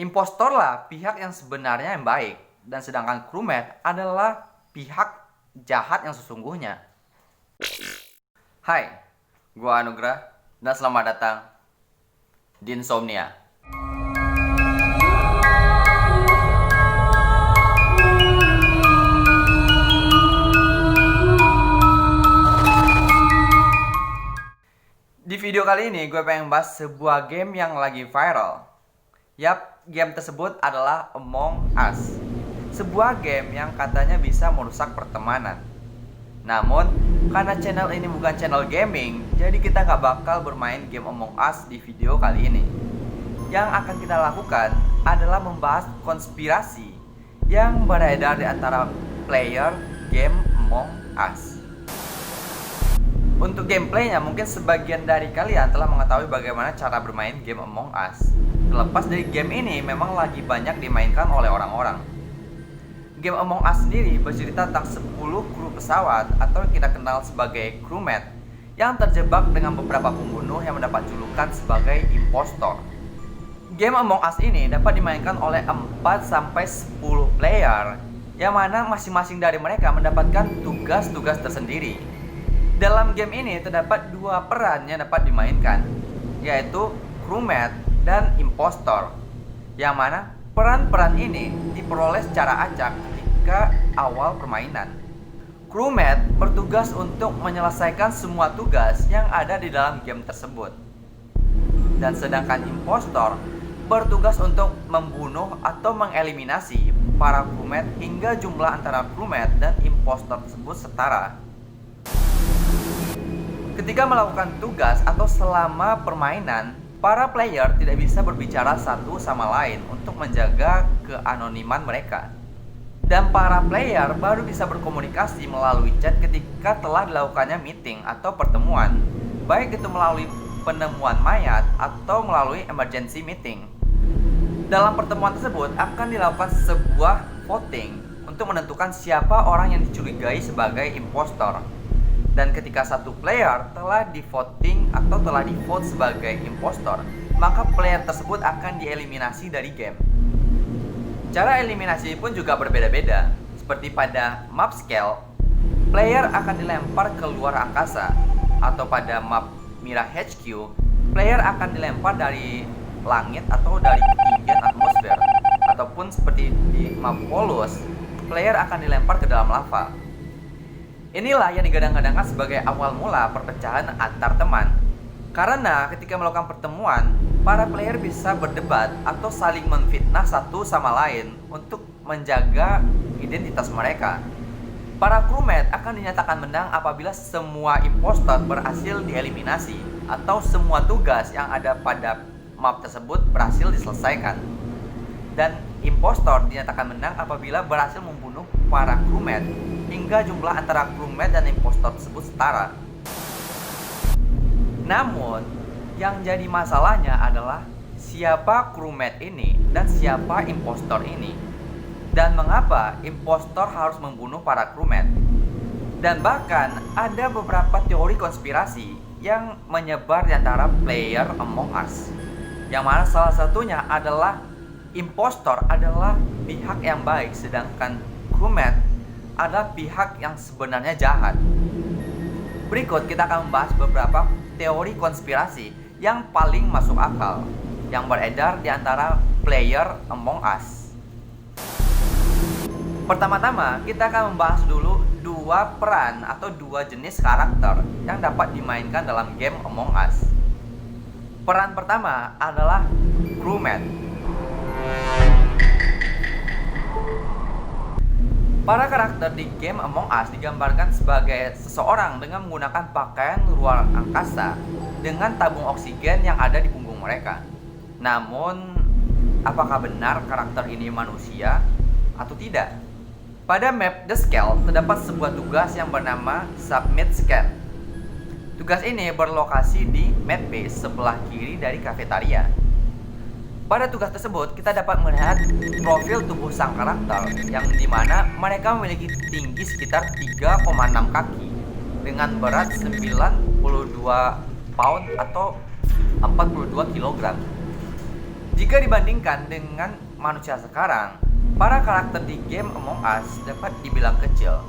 Impostor lah pihak yang sebenarnya yang baik, dan sedangkan crewmate adalah pihak jahat yang sesungguhnya. Hai, gua Anugrah, dan selamat datang di Insomnia. Di video kali ini gue pengen bahas sebuah game yang lagi viral. Yap, game tersebut adalah Among Us. Sebuah game yang katanya bisa merusak pertemanan. Namun, karena channel ini bukan channel gaming, jadi kita nggak bakal bermain game Among Us di video kali ini. Yang akan kita lakukan adalah membahas konspirasi yang beredar di antara player game Among Us. Untuk gameplaynya, mungkin sebagian dari kalian telah mengetahui bagaimana cara bermain game Among Us. Terlepas dari game ini memang lagi banyak dimainkan oleh orang-orang. Game Among Us sendiri bercerita tentang 10 kru pesawat atau yang kita kenal sebagai crewmate yang terjebak dengan beberapa pembunuh yang mendapat julukan sebagai impostor. Game Among Us ini dapat dimainkan oleh 4-10 player, yang mana masing-masing dari mereka mendapatkan tugas-tugas tersendiri. Dalam game ini terdapat dua peran yang dapat dimainkan, yaitu crewmate dan impostor, yang mana peran-peran ini diperoleh secara acak ketika awal permainan. Crewmate bertugas untuk menyelesaikan semua tugas yang ada di dalam game tersebut, dan sedangkan impostor bertugas untuk membunuh atau mengeliminasi para crewmate hingga jumlah antara crewmate dan impostor tersebut setara. Ketika melakukan tugas atau selama permainan, para player tidak bisa berbicara satu sama lain untuk menjaga keanoniman mereka. Dan para player baru bisa berkomunikasi melalui chat ketika telah dilakukannya meeting atau pertemuan, baik itu melalui penemuan mayat atau melalui emergency meeting. Dalam pertemuan tersebut akan dilakukan sebuah voting untuk menentukan siapa orang yang dicurigai sebagai impostor. Dan ketika satu player telah di-voting atau telah di-vote sebagai impostor, maka player tersebut akan dieliminasi dari game. Cara eliminasi pun juga berbeda-beda. Seperti pada map scale, player akan dilempar ke luar angkasa. Atau pada map Mira HQ, player akan dilempar dari langit atau dari ketinggian atmosfer. Ataupun seperti di map Polus, player akan dilempar ke dalam lava. Inilah yang digadang-gadangkan sebagai awal mula perpecahan antar teman. Karena ketika melakukan pertemuan, para player bisa berdebat atau saling menfitnah satu sama lain untuk menjaga identitas mereka. Para crewmate akan dinyatakan menang apabila semua impostor berhasil dieliminasi atau semua tugas yang ada pada map tersebut berhasil diselesaikan. Dan impostor dinyatakan menang apabila berhasil membunuh para crewmate hingga jumlah antara crewmate dan impostor tersebut setara. Namun, yang jadi masalahnya adalah siapa crewmate ini dan siapa impostor ini, dan mengapa impostor harus membunuh para crewmate. Dan bahkan ada beberapa teori konspirasi yang menyebar di antara player Among Us, yang mana salah satunya adalah impostor adalah pihak yang baik, sedangkan crewmate adalah pihak yang sebenarnya jahat. Berikut kita akan membahas beberapa teori konspirasi yang paling masuk akal yang beredar di antara player Among Us. Pertama-tama, kita akan membahas dulu dua peran atau dua jenis karakter yang dapat dimainkan dalam game Among Us. Peran pertama adalah crewmate. Para karakter di game Among Us digambarkan sebagai seseorang dengan menggunakan pakaian luar angkasa dengan tabung oksigen yang ada di punggung mereka. Namun, apakah benar karakter ini manusia atau tidak? Pada map The Scale terdapat sebuah tugas yang bernama Submit Scan. Tugas ini berlokasi di Med Base sebelah kiri dari kafetaria. Pada tugas tersebut, kita dapat melihat profil tubuh sang karakter yang dimana mereka memiliki tinggi sekitar 3,6 kaki dengan berat 92 pound atau 42 kg. Jika dibandingkan dengan manusia sekarang, para karakter di game Among Us dapat dibilang kecil.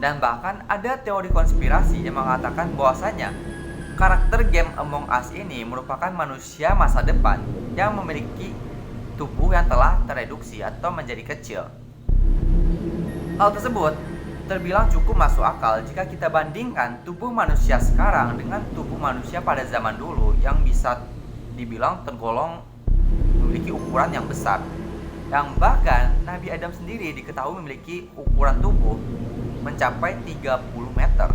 Dan bahkan ada teori konspirasi yang mengatakan bahwasanya karakter game Among Us ini merupakan manusia masa depan yang memiliki tubuh yang telah tereduksi atau menjadi kecil. Hal tersebut terbilang cukup masuk akal jika kita bandingkan tubuh manusia sekarang dengan tubuh manusia pada zaman dulu yang bisa dibilang tergolong memiliki ukuran yang besar. Yang bahkan Nabi Adam sendiri diketahui memiliki ukuran tubuh mencapai 30 meter.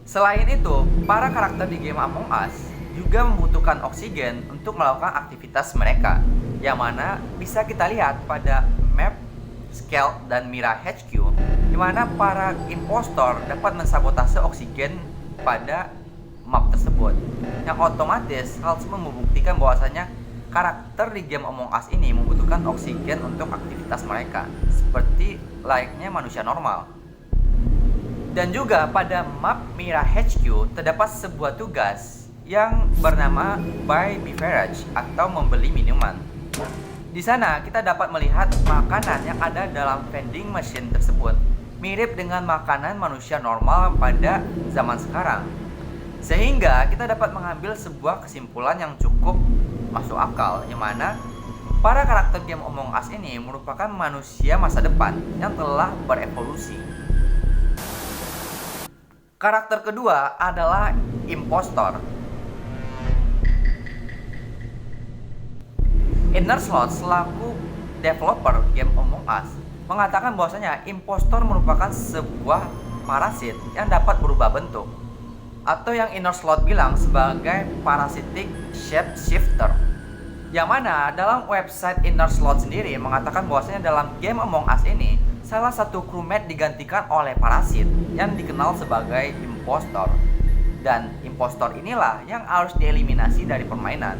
Selain itu, para karakter di game Among Us juga membutuhkan oksigen untuk melakukan aktivitas mereka, yang mana bisa kita lihat pada map Skeld dan Mira HQ, di mana para impostor dapat mensabotase oksigen pada map tersebut, yang otomatis hal tersebut membuktikan bahwasanya karakter di game Among Us ini membutuhkan oksigen untuk aktivitas mereka, seperti layaknya manusia normal. Dan juga pada map Mira HQ terdapat sebuah tugas yang bernama Buy Beverage atau membeli minuman. Di sana kita dapat melihat makanan yang ada dalam vending machine tersebut mirip dengan makanan manusia normal pada zaman sekarang. Sehingga kita dapat mengambil sebuah kesimpulan yang cukup masuk akal, yang mana para karakter game Among Us ini merupakan manusia masa depan yang telah berevolusi. Karakter kedua adalah impostor. Innerslot selaku developer game Among Us mengatakan bahwasanya impostor merupakan sebuah parasit yang dapat berubah bentuk, atau yang Innerslot bilang sebagai parasitic shapeshifter. Yang mana dalam website Innerslot sendiri mengatakan bahwasanya dalam game Among Us ini salah satu crewmate digantikan oleh parasit yang dikenal sebagai impostor. Dan impostor inilah yang harus dieliminasi dari permainan,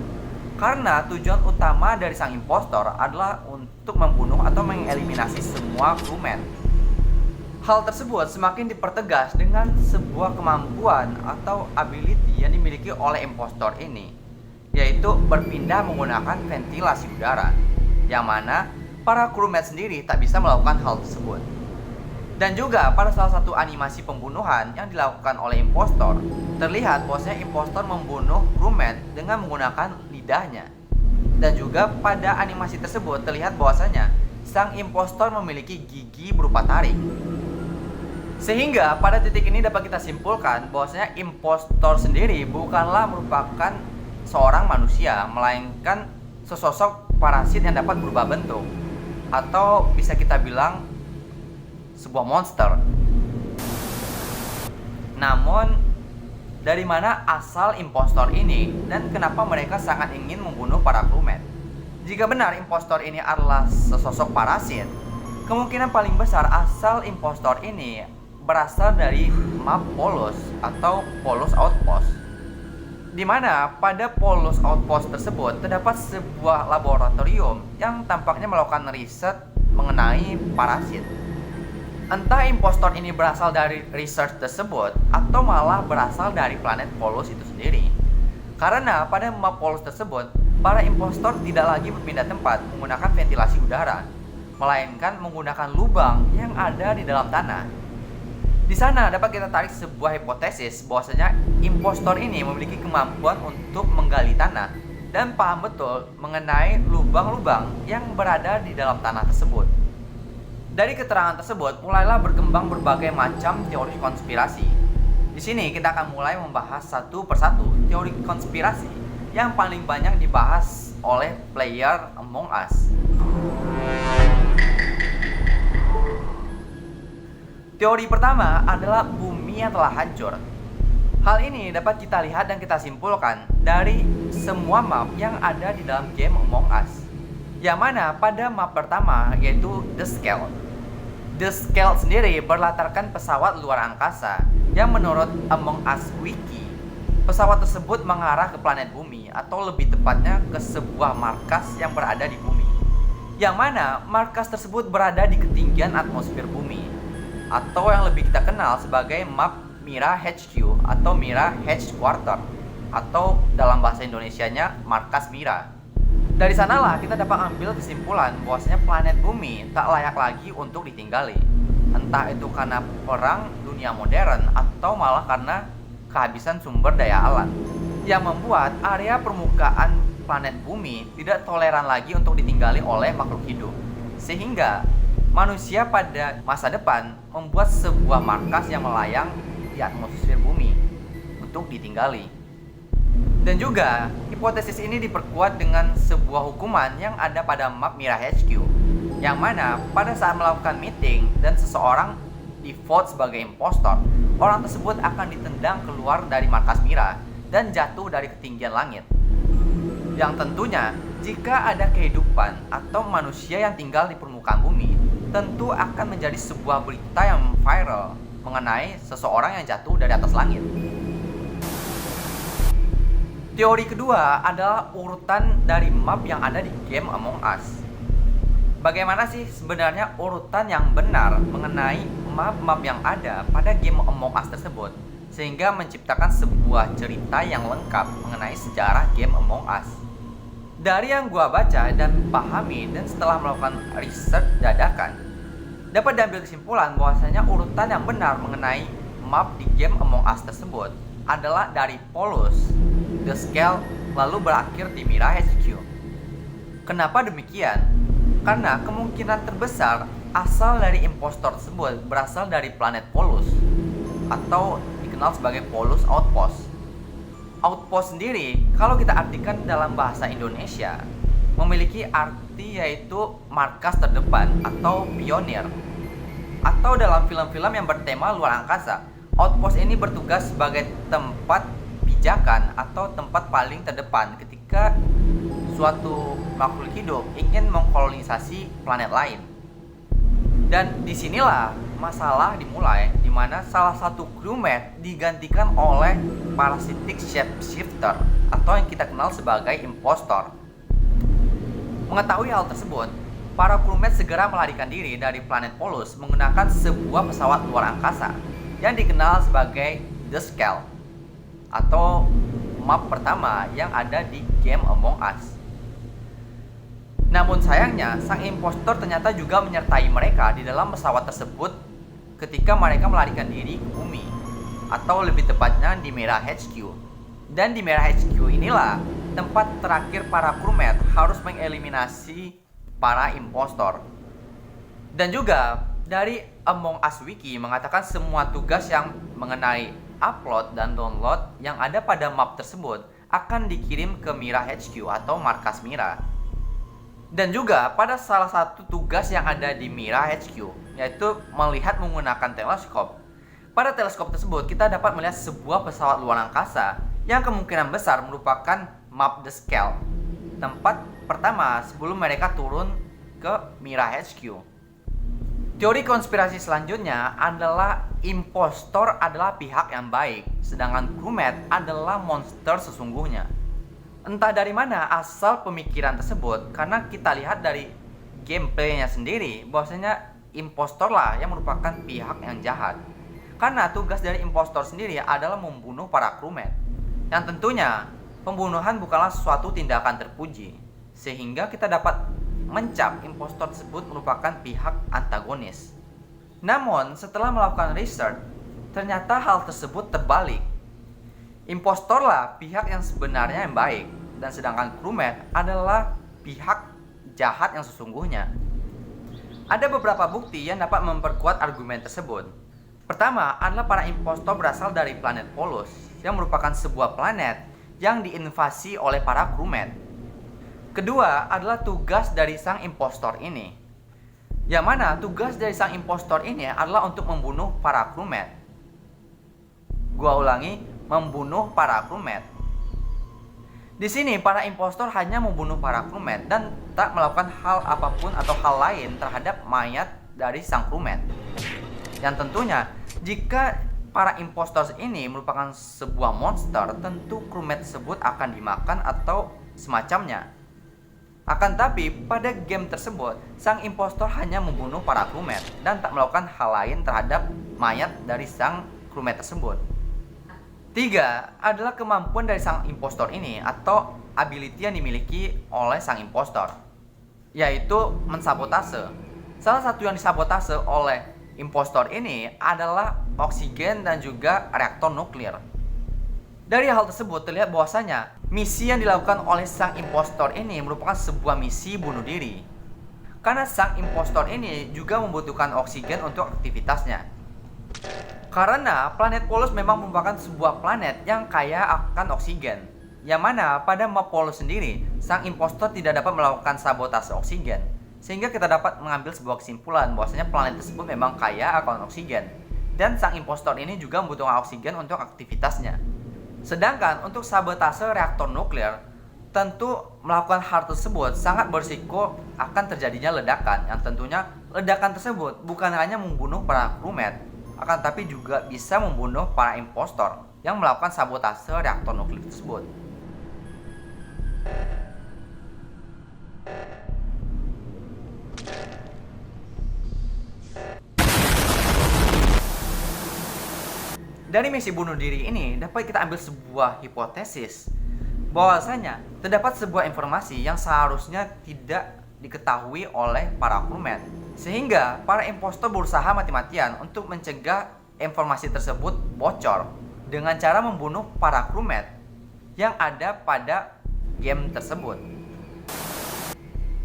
karena tujuan utama dari sang impostor adalah untuk membunuh atau mengeliminasi semua crewmate. Hal tersebut semakin dipertegas dengan sebuah kemampuan atau ability yang dimiliki oleh impostor ini, yaitu berpindah menggunakan ventilasi udara, yang mana para crewmate sendiri tak bisa melakukan hal tersebut. Dan juga pada salah satu animasi pembunuhan yang dilakukan oleh impostor, terlihat bahwasanya impostor membunuh crewmate dengan menggunakan lidahnya. Dan juga pada animasi tersebut terlihat bahwasanya sang impostor memiliki gigi berupa taring. Sehingga pada titik ini dapat kita simpulkan bahwasanya impostor sendiri bukanlah merupakan seorang manusia, melainkan sesosok parasit yang dapat berubah bentuk, atau bisa kita bilang sebuah monster. Namun, dari mana asal impostor ini dan kenapa mereka sangat ingin membunuh para crewmate? Jika benar impostor ini adalah sesosok parasit, kemungkinan paling besar asal impostor ini berasal dari map Polus atau Polus Outpost, di mana pada Polus Outpost tersebut terdapat sebuah laboratorium yang tampaknya melakukan riset mengenai parasit. Entah impostor ini berasal dari research tersebut atau malah berasal dari planet Polus itu sendiri. Karena pada map Polus tersebut, para impostor tidak lagi berpindah tempat menggunakan ventilasi udara, melainkan menggunakan lubang yang ada di dalam tanah. Di sana dapat kita tarik sebuah hipotesis bahwasanya impostor ini memiliki kemampuan untuk menggali tanah dan paham betul mengenai lubang-lubang yang berada di dalam tanah tersebut. Dari keterangan tersebut mulailah berkembang berbagai macam teori konspirasi. Di sini kita akan mulai membahas satu persatu teori konspirasi yang paling banyak dibahas oleh player Among Us. Teori pertama adalah bumi yang telah hancur. Hal ini dapat kita lihat dan kita simpulkan dari semua map yang ada di dalam game Among Us. Yang mana pada map pertama yaitu The Skeld. The Skeld sendiri berlatarkan pesawat luar angkasa yang menurut Among Us Wiki, pesawat tersebut mengarah ke planet bumi atau lebih tepatnya ke sebuah markas yang berada di bumi. Yang mana markas tersebut berada di ketinggian atmosfer bumi, atau yang lebih kita kenal sebagai map Mira HQ atau Mira Headquarter. atau dalam bahasa Indonesianya markas Mira. Dari sanalah kita dapat ambil kesimpulan bahwasanya planet bumi tak layak lagi untuk ditinggali. Entah itu karena perang dunia modern atau malah karena kehabisan sumber daya alam, yang membuat area permukaan planet bumi tidak toleran lagi untuk ditinggali oleh makhluk hidup. Sehingga manusia pada masa depan membuat sebuah markas yang melayang di atmosfer bumi untuk ditinggali. Dan juga, hipotesis ini diperkuat dengan sebuah hukuman yang ada pada map Mira HQ, yang mana pada saat melakukan meeting dan seseorang di-vote sebagai impostor, orang tersebut akan ditendang keluar dari markas Mira dan jatuh dari ketinggian langit. Yang tentunya, jika ada kehidupan atau manusia yang tinggal di permukaan bumi, tentu akan menjadi sebuah berita yang viral mengenai seseorang yang jatuh dari atas langit. Teori kedua adalah urutan dari map yang ada di game Among Us. Bagaimana sih sebenarnya urutan yang benar mengenai map-map yang ada pada game Among Us tersebut, sehingga menciptakan sebuah cerita yang lengkap mengenai sejarah game Among Us. Dari yang gua baca dan pahami dan setelah melakukan riset dadakan, dapat diambil kesimpulan bahwasanya urutan yang benar mengenai map di game Among Us tersebut adalah dari Polus, The Scale, lalu berakhir di Mira HQ. Kenapa demikian? Karena kemungkinan terbesar asal dari impostor tersebut berasal dari planet Polus, atau dikenal sebagai Polus Outpost. Outpost sendiri, kalau kita artikan dalam bahasa Indonesia, memiliki arti yaitu markas terdepan atau pionir. Atau dalam film-film yang bertema luar angkasa, Outpost ini bertugas sebagai tempat pijakan atau tempat paling terdepan ketika suatu makhluk hidup ingin mengkolonisasi planet lain. Dan disinilah masalah dimulai, di mana salah satu crewmate digantikan oleh parasitic shapeshifter atau yang kita kenal sebagai impostor. Mengetahui hal tersebut, para crewmate segera melarikan diri dari planet Polus menggunakan sebuah pesawat luar angkasa yang dikenal sebagai The Scale, atau map pertama yang ada di game Among Us. Namun sayangnya, sang impostor ternyata juga menyertai mereka di dalam pesawat tersebut ketika mereka melarikan diri ke bumi, atau lebih tepatnya di Mira HQ. Dan di Mira HQ inilah tempat terakhir para crewmate harus mengeliminasi para impostor. Dan juga dari Among Us Wiki mengatakan semua tugas yang mengenai upload dan download yang ada pada map tersebut akan dikirim ke Mira HQ atau markas Mira. Dan juga pada salah satu tugas yang ada di Mira HQ, yaitu melihat menggunakan teleskop. Pada teleskop tersebut kita dapat melihat sebuah pesawat luar angkasa yang kemungkinan besar merupakan map The Scale, tempat pertama sebelum mereka turun ke Mira HQ. Teori konspirasi selanjutnya adalah impostor adalah pihak yang baik, sedangkan crewmate adalah monster sesungguhnya. Entah dari mana asal pemikiran tersebut, karena kita lihat dari gameplaynya sendiri bahwasanya impostor lah yang merupakan pihak yang jahat. Karena tugas dari impostor sendiri adalah membunuh para crewmate, yang tentunya pembunuhan bukanlah suatu tindakan terpuji, sehingga kita dapat mencap impostor tersebut merupakan pihak antagonis. Namun setelah melakukan research, ternyata hal tersebut terbalik. Impostor lah pihak yang sebenarnya yang baik, dan sedangkan crewmate adalah pihak jahat yang sesungguhnya. Ada beberapa bukti yang dapat memperkuat argumen tersebut. Pertama adalah para impostor berasal dari planet Polus, yang merupakan sebuah planet yang diinvasi oleh para crewmate. Kedua adalah tugas dari sang impostor ini, yang mana tugas dari sang impostor ini adalah untuk membunuh para crewmate. Gua ulangi, membunuh para crewmate. Di sini para impostor hanya membunuh para crewmate dan tak melakukan hal apapun atau hal lain terhadap mayat dari sang crewmate. Yang tentunya jika para impostor ini merupakan sebuah monster, tentu crewmate tersebut akan dimakan atau semacamnya. Akan tapi pada game tersebut, sang impostor hanya membunuh para crewmate dan tak melakukan hal lain terhadap mayat dari sang crewmate tersebut. Tiga adalah kemampuan dari sang impostor ini atau ability yang dimiliki oleh sang impostor, yaitu mensabotase. Salah satu yang disabotase oleh impostor ini adalah oksigen dan juga reaktor nuklir. Dari hal tersebut terlihat bahwasanya misi yang dilakukan oleh sang impostor ini merupakan sebuah misi bunuh diri. Karena sang impostor ini juga membutuhkan oksigen untuk aktivitasnya. Karena planet Polus memang merupakan sebuah planet yang kaya akan oksigen, yang mana pada map Polus sendiri, sang impostor tidak dapat melakukan sabotase oksigen. Sehingga kita dapat mengambil sebuah kesimpulan bahwasanya planet tersebut memang kaya akan oksigen. Dan sang impostor ini juga membutuhkan oksigen untuk aktivitasnya. Sedangkan untuk sabotase reaktor nuklir, tentu melakukan hal tersebut sangat berisiko akan terjadinya ledakan, yang tentunya ledakan tersebut bukan hanya membunuh para crewmate, akan tapi juga bisa membunuh para impostor yang melakukan sabotase reaktor nuklir tersebut. Dari misi bunuh diri ini dapat kita ambil sebuah hipotesis bahwasanya terdapat sebuah informasi yang seharusnya tidak diketahui oleh para crewmate, sehingga para impostor berusaha mati-matian untuk mencegah informasi tersebut bocor dengan cara membunuh para crewmate yang ada pada game tersebut.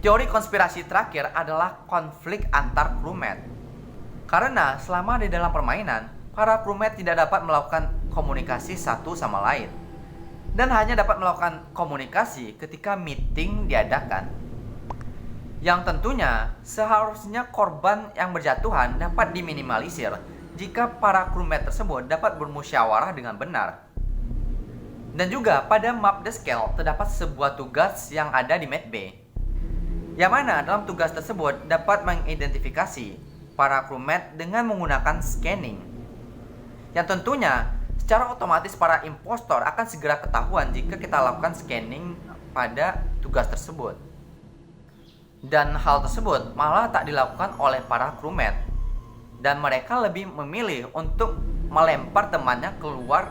Teori konspirasi terakhir adalah konflik antar crewmate. Karena selama di dalam permainan, para crewmate tidak dapat melakukan komunikasi satu sama lain, dan hanya dapat melakukan komunikasi ketika meeting diadakan. Yang tentunya seharusnya korban yang berjatuhan dapat diminimalisir jika para crewmate tersebut dapat bermusyawarah dengan benar. Dan juga pada map The Scale terdapat sebuah tugas yang ada di map B, yang mana dalam tugas tersebut dapat mengidentifikasi para crewmate dengan menggunakan scanning. Yang tentunya secara otomatis para impostor akan segera ketahuan jika kita lakukan scanning pada tugas tersebut. Dan hal tersebut malah tak dilakukan oleh para crewmate, dan mereka lebih memilih untuk melempar temannya keluar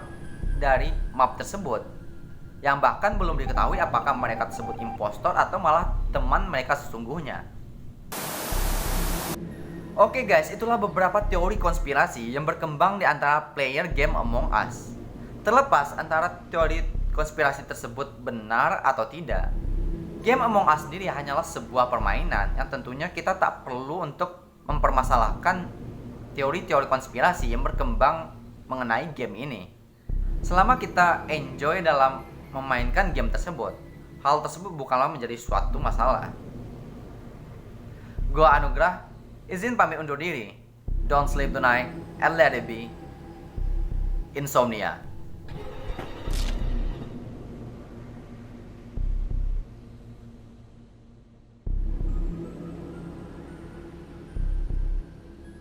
dari map tersebut, yang bahkan belum diketahui apakah mereka tersebut impostor atau malah teman mereka sesungguhnya. Oke guys, itulah beberapa teori konspirasi yang berkembang di antara player game Among Us. Terlepas antara teori konspirasi tersebut benar atau tidak, game Among Us sendiri hanyalah sebuah permainan yang tentunya kita tak perlu untuk mempermasalahkan teori-teori konspirasi yang berkembang mengenai game ini. Selama kita enjoy dalam memainkan game tersebut, hal tersebut bukanlah menjadi suatu masalah. Gua Anugrah, izin pamit undur diri. Don't sleep tonight and let it be insomnia.